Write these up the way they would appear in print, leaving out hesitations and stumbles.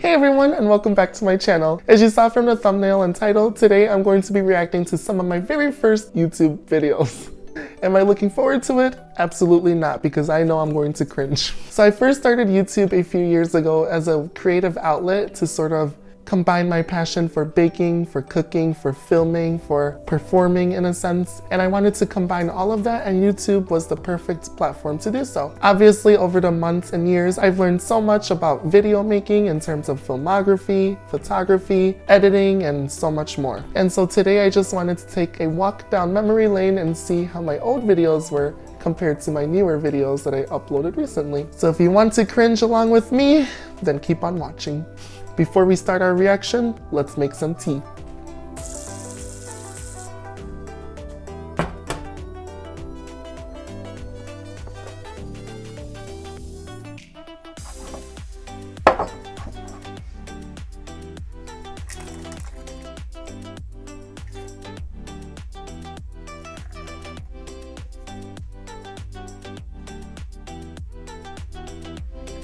Hey everyone, and welcome back to my channel. As you saw from the thumbnail and title, today I'm going to be reacting to some of my very first YouTube videos. Am I looking forward to it? Absolutely not, because I know I'm going to cringe. So I first started YouTube a few years ago as a creative outlet to sort of combine my passion for baking, for cooking, for filming, for performing in a sense. And I wanted to combine all of that, and YouTube was the perfect platform to do so. Obviously, over the months and years, I've learned so much about video making in terms of filmography, photography, editing, and so much more. And so today I just wanted to take a walk down memory lane and see how my old videos were compared to my newer videos that I uploaded recently. So if you want to cringe along with me, then keep on watching. Before we start our reaction, let's make some tea.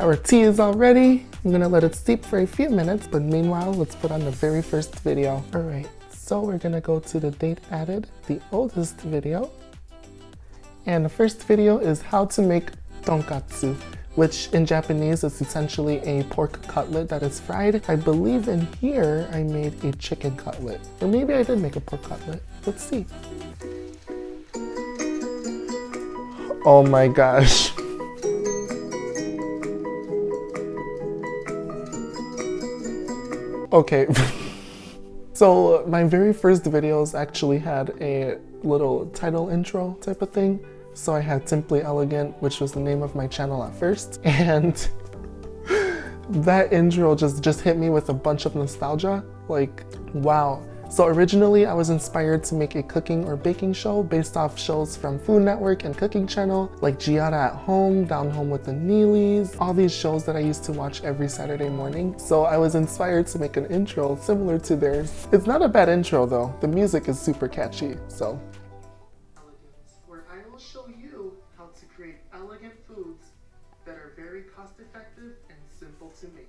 Our tea is all ready. I'm gonna let it steep for a few minutes, but meanwhile, let's put on the very first video. All right, so we're gonna go to the date added, the oldest video. And the first video is how to make tonkatsu, which in Japanese is essentially a pork cutlet that is fried. I believe in here I made a chicken cutlet, or maybe I did make a pork cutlet. Let's see. Oh my gosh. Okay, so my very first videos actually had a little title intro type of thing. So I had Simply Elegant, which was the name of my channel at first, and that intro just hit me with a bunch of nostalgia. Like, wow. So originally I was inspired to make a cooking or baking show based off shows from Food Network and Cooking Channel, like Giada at Home, Down Home with the Neelys, all these shows that I used to watch every Saturday morning. So I was inspired to make an intro similar to theirs. It's not a bad intro though. The music is super catchy, so. Where I will show you how to create elegant foods that are very cost effective and simple to make.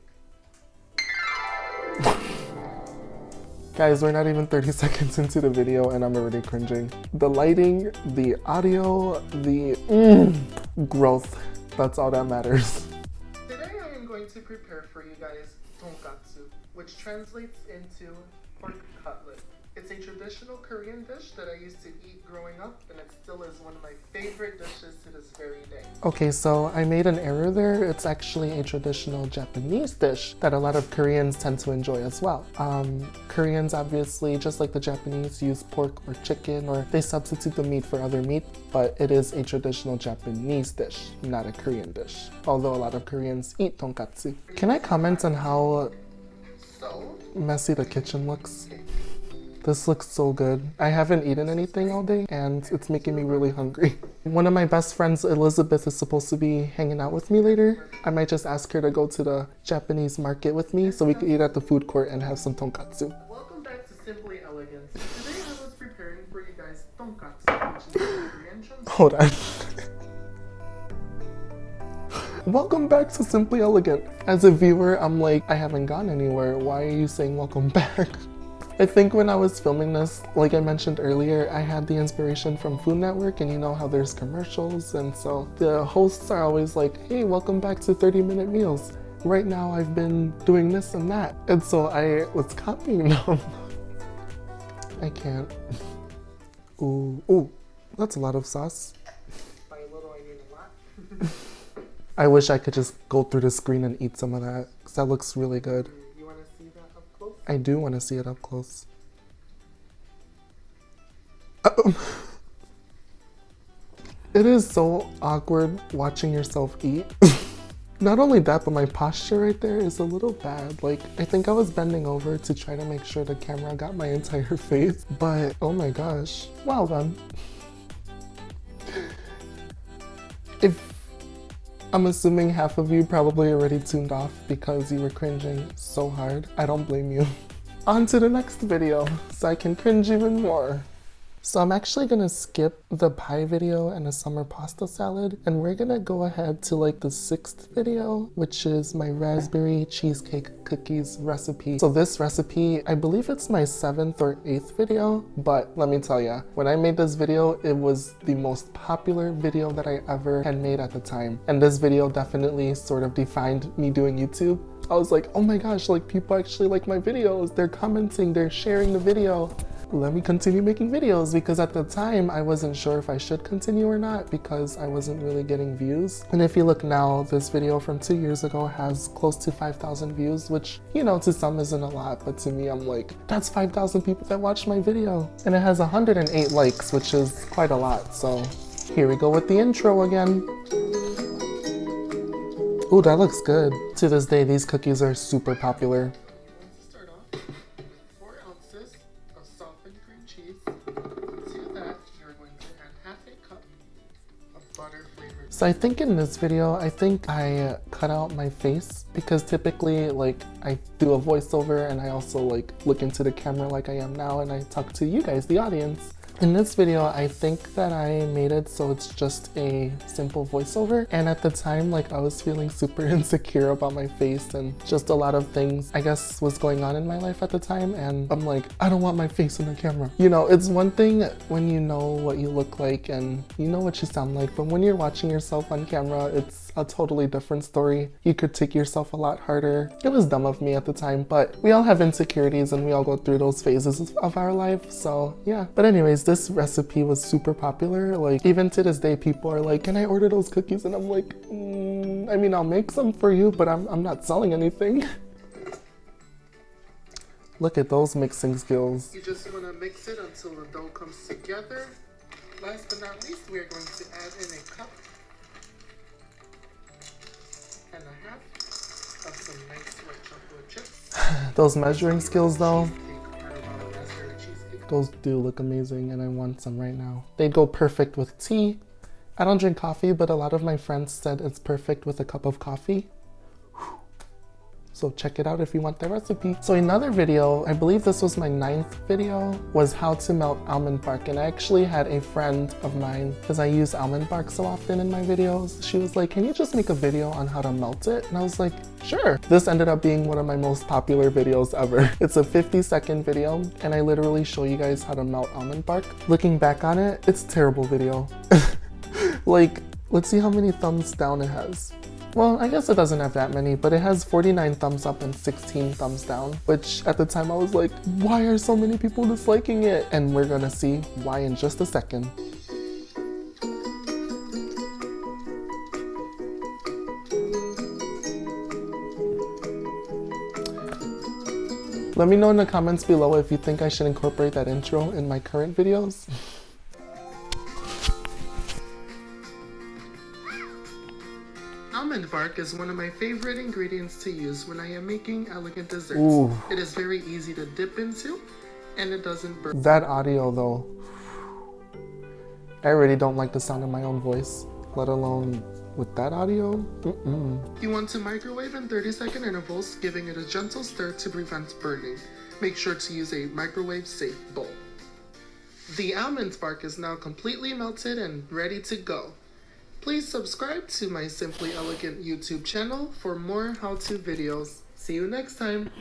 Guys, we're not even 30 seconds into the video and I'm already cringing. The lighting, the audio, the growth, that's all that matters. Today I am going to prepare for you guys tonkatsu, which translates into pork cutlet. It's a traditional Korean dish that I used to eat growing up, and it still is one of my favorite dishes to this very day. Okay, so I made an error there. It's actually a traditional Japanese dish that a lot of Koreans tend to enjoy as well. Koreans obviously, just like the Japanese, use pork or chicken, or they substitute the meat for other meat, but it is a traditional Japanese dish, not a Korean dish. Although a lot of Koreans eat tonkatsu. Can I comment on how messy the kitchen looks? This looks so good. I haven't eaten anything all day and it's making me really hungry. One of my best friends, Elizabeth, is supposed to be hanging out with me later. I might just ask her to go to the Japanese market with me so we can eat at the food court and have some tonkatsu. Welcome back to Simply Elegant. Today I was preparing for you guys tonkatsu, which is a Korean translation. Hold on. Welcome back to Simply Elegant. As a viewer, I'm like, I haven't gone anywhere. Why are you saying welcome back? I think when I was filming this, like I mentioned earlier, I had the inspiration from Food Network, and you know how there's commercials, and so the hosts are always like, hey, welcome back to 30-minute meals. Right now I've been doing this and that. And so I was copying them. I can't. Ooh, that's a lot of sauce. By a little, I mean a lot. I wish I could just go through the screen and eat some of that, because that looks really good. I do want to see it up close. It is so awkward watching yourself eat. Not only that, but my posture right there is a little bad. Like, I think I was bending over to try to make sure the camera got my entire face, but oh my gosh, well done. I'm assuming half of you probably already tuned off because you were cringing so hard. I don't blame you. On to the next video, so I can cringe even more. So I'm actually gonna skip the pie video and a summer pasta salad, and we're gonna go ahead to like the 6th video, which is my raspberry cheesecake cookies recipe. So this recipe, I believe it's my 7th or 8th video, but let me tell ya, when I made this video, it was the most popular video that I ever had made at the time. And this video definitely sort of defined me doing YouTube. I was like, oh my gosh, like people actually like my videos, they're commenting, they're sharing the video. Let me continue making videos, because at the time I wasn't sure if I should continue or not because I wasn't really getting views. And if you look now, this video from 2 years ago has close to 5,000 views, which, you know, to some isn't a lot, but to me I'm like, that's 5,000 people that watched my video. And it has 108 likes, which is quite a lot. So here we go with the intro again. Ooh, that looks good. To this day, these cookies are super popular. So I think in this video, I think I cut out my face because typically like I do a voiceover and I also like look into the camera like I am now and I talk to you guys, the audience. In this video, I think that I made it so it's just a simple voiceover, and at the time, like, I was feeling super insecure about my face and just a lot of things, I guess, was going on in my life at the time, and I'm like, I don't want my face in the camera. You know, it's one thing when you know what you look like and you know what you sound like, but when you're watching yourself on camera, it's a totally different story. You critique yourself a lot harder. It was dumb of me at the time, but we all have insecurities and we all go through those phases of our life, so yeah. But anyways, this recipe was super popular. Like, even to this day, people are like, can I order those cookies? And I'm like, I mean, I'll make some for you, but I'm not selling anything. Look at those mixing skills. You just want to mix it until the dough comes together. Last but not least, we are going to add in a cup and a half of some nice white chocolate chips. Those measuring skills though, those do look amazing and I want some right now. They go perfect with tea. I don't drink coffee, but a lot of my friends said it's perfect with a cup of coffee. So check it out if you want the recipe. So another video, I believe this was my 9th video, was how to melt almond bark. And I actually had a friend of mine, because I use almond bark so often in my videos, she was like, can you just make a video on how to melt it? And I was like, sure. This ended up being one of my most popular videos ever. It's a 50-second video, and I literally show you guys how to melt almond bark. Looking back on it, it's a terrible video. Like, let's see how many thumbs down it has. Well, I guess it doesn't have that many, but it has 49 thumbs up and 16 thumbs down, which at the time I was like, why are so many people disliking it? And we're gonna see why in just a second. Let me know in the comments below if you think I should incorporate that intro in my current videos. Almond bark is one of my favorite ingredients to use when I am making elegant desserts. Ooh. It is very easy to dip into, and it doesn't burn. That audio though, I already don't like the sound of my own voice, let alone with that audio. You want to microwave in 30-second intervals, giving it a gentle stir to prevent burning. Make sure to use a microwave-safe bowl. The almond bark is now completely melted and ready to go. Please subscribe to my Simply Elegant YouTube channel for more how-to videos. See you next time.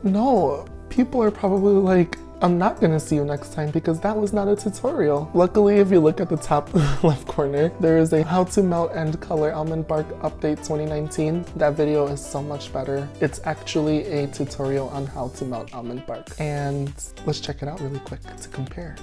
No, people are probably like, I'm not gonna see you next time because that was not a tutorial. Luckily, if you look at the top left corner, there is a how to melt and color almond bark update 2019. That video is so much better. It's actually a tutorial on how to melt almond bark. And let's check it out really quick to compare.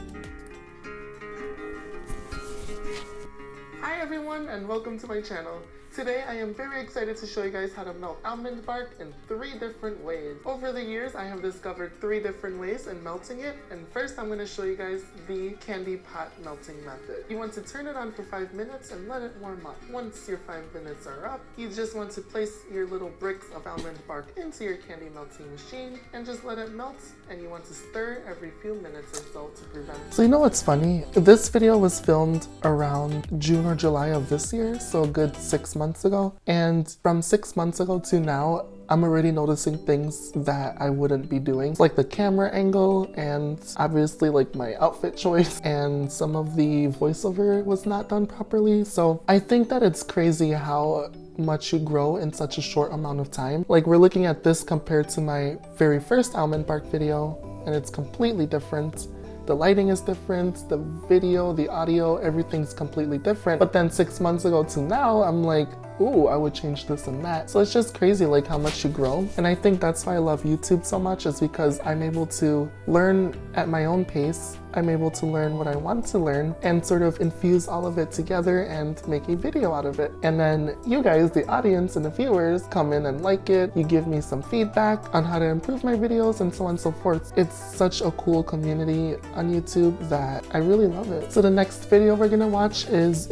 Hi everyone and welcome to my channel. Today I am very excited to show you guys how to melt almond bark in 3 different ways. Over the years I have discovered 3 different ways in melting it, and first I'm going to show you guys the candy pot melting method. You want to turn it on for 5 minutes and let it warm up. Once your 5 minutes are up, you just want to place your little bricks of almond bark into your candy melting machine and just let it melt, and you want to stir every few minutes or so to prevent. So you know what's funny? This video was filmed around June or July of this year, so a good 6 months ago. And from 6 months ago to now, I'm already noticing things that I wouldn't be doing, like the camera angle and obviously like my outfit choice, and some of the voiceover was not done properly. So I think that it's crazy how much you grow in such a short amount of time. Like, we're looking at this compared to my very first Almond Bark video, and it's completely different. The lighting is different, the video, the audio, everything's completely different. But then 6 months ago to now, I'm like, ooh, I would change this and that. So it's just crazy like how much you grow. And I think that's why I love YouTube so much, is because I'm able to learn at my own pace. I'm able to learn what I want to learn and sort of infuse all of it together and make a video out of it. And then you guys, the audience and the viewers, come in and like it. You give me some feedback on how to improve my videos and so on and so forth. It's such a cool community on YouTube that I really love it. So the next video we're gonna watch is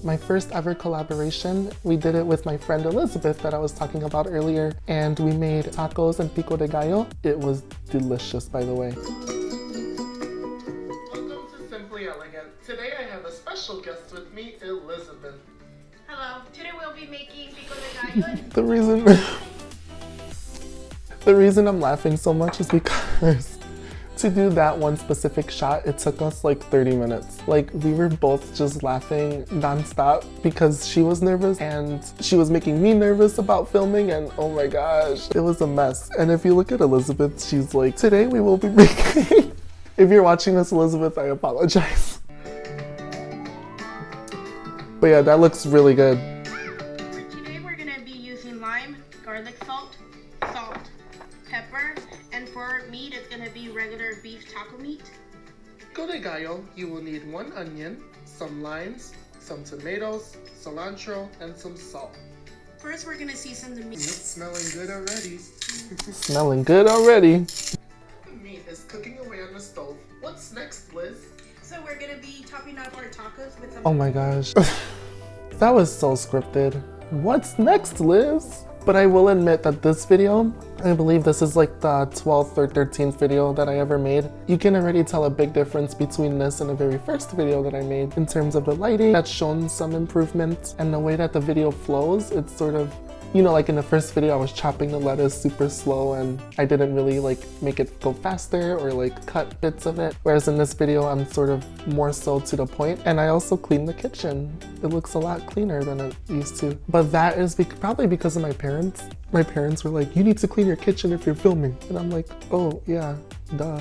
my first ever collaboration. We did it with my friend Elizabeth that I was talking about earlier, and we made tacos and pico de gallo. It was delicious, by the way. Today I have a special guest with me, Elizabeth. Hello. Today we'll be making pico de gallo. The reason I'm laughing so much is because to do that one specific shot, it took us like 30 minutes. Like, we were both just laughing nonstop because she was nervous and she was making me nervous about filming, and oh my gosh, it was a mess. And if you look at Elizabeth, she's like, today we will be making... If you're watching this, Elizabeth, I apologize. But yeah, that looks really good. For today we're going to be using lime, garlic salt, pepper, and for meat it's going to be regular beef taco meat. Pico de gallo, you will need 1 onion, some limes, some tomatoes, cilantro, and some salt. First we're going to season the meat. It's smelling good already. Smelling good already. The meat is cooking away on the stove. What's next, Liz? So we're going to be topping up our tacos with some... Oh my gosh. That was so scripted. What's next, Liz? But I will admit that this video, I believe this is like the 12th or 13th video that I ever made. You can already tell a big difference between this and the very first video that I made in terms of the lighting. That's shown some improvement, and the way that the video flows, it's sort of, you know, like in the first video I was chopping the lettuce super slow and I didn't really like make it go faster or like cut bits of it. Whereas in this video I'm sort of more so to the point, and I also cleaned the kitchen. It looks a lot cleaner than it used to. But that is probably because of my parents. My parents were like, you need to clean your kitchen if you're filming. And I'm like, oh yeah, duh.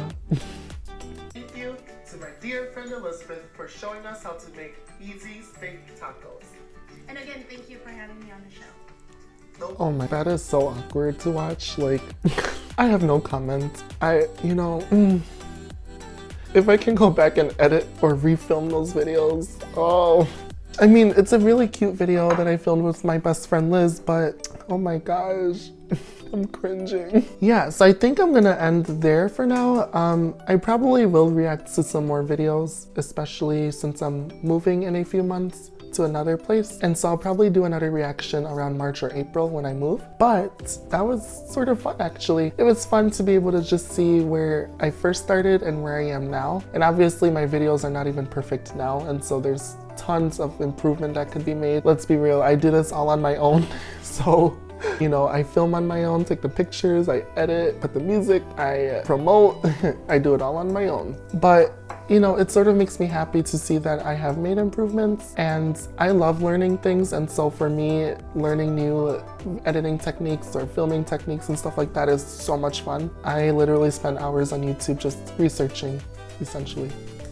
Thank you to my dear friend Elizabeth for showing us how to make easy steak tacos. And again, thank you for having me on the show. Oh my, that is so awkward to watch. Like, I have no comment. If I can go back and edit or refilm those videos, oh. I mean, it's a really cute video that I filmed with my best friend Liz, but oh my gosh, I'm cringing. Yeah, so I think I'm gonna end there for now. I probably will react to some more videos, especially since I'm moving in a few months to another place, and so I'll probably do another reaction around March or April when I move. But that was sort of fun, actually. It was fun to be able to just see where I first started and where I am now. And obviously my videos are not even perfect now, and so there's tons of improvement that could be made. Let's be real, I do this all on my own. So, you know, I film on my own, take the pictures, I edit, put the music, I promote, I do it all on my own. But you know, it sort of makes me happy to see that I have made improvements, and I love learning things. And so for me, learning new editing techniques or filming techniques and stuff like that is so much fun. I literally spend hours on YouTube just researching, essentially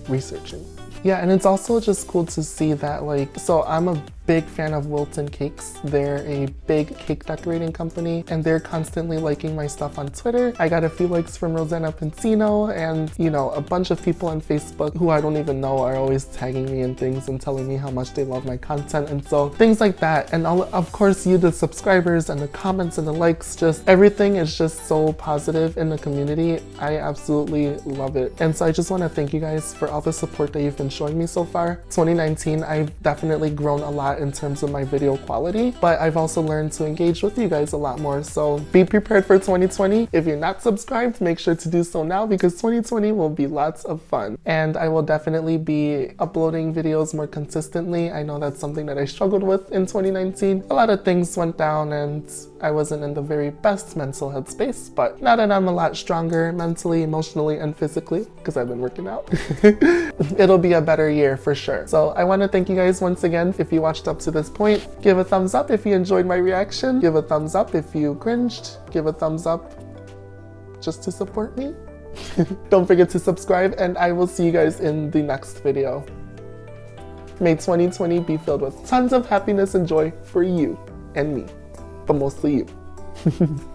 researching. Yeah, and it's also just cool to see that, like, so I'm a big fan of Wilton Cakes. They're a big cake decorating company, and they're constantly liking my stuff on Twitter. I got a few likes from Rosanna Pincino, and you know, a bunch of people on Facebook who I don't even know are always tagging me in things and telling me how much they love my content, and so things like that. And of course you, the subscribers and the comments and the likes, just everything is just so positive in the community. I absolutely love it. And so I just want to thank you guys for all the support that you've been showing me so far. 2019, I've definitely grown a lot lot in terms of my video quality, but I've also learned to engage with you guys a lot more. So be prepared for 2020. If you're not subscribed, make sure to do so now because 2020 will be lots of fun. And I will definitely be uploading videos more consistently. I know that's something that I struggled with in 2019. A lot of things went down and I wasn't in the very best mental headspace, but now that I'm a lot stronger mentally, emotionally, and physically, because I've been working out, it'll be a better year for sure. So I want to thank you guys once again. If you watched up to this point, give a thumbs up if you enjoyed my reaction. Give a thumbs up if you cringed. Give a thumbs up just to support me. Don't forget to subscribe, and I will see you guys in the next video. May 2020 be filled with tons of happiness and joy for you and me, but mostly you.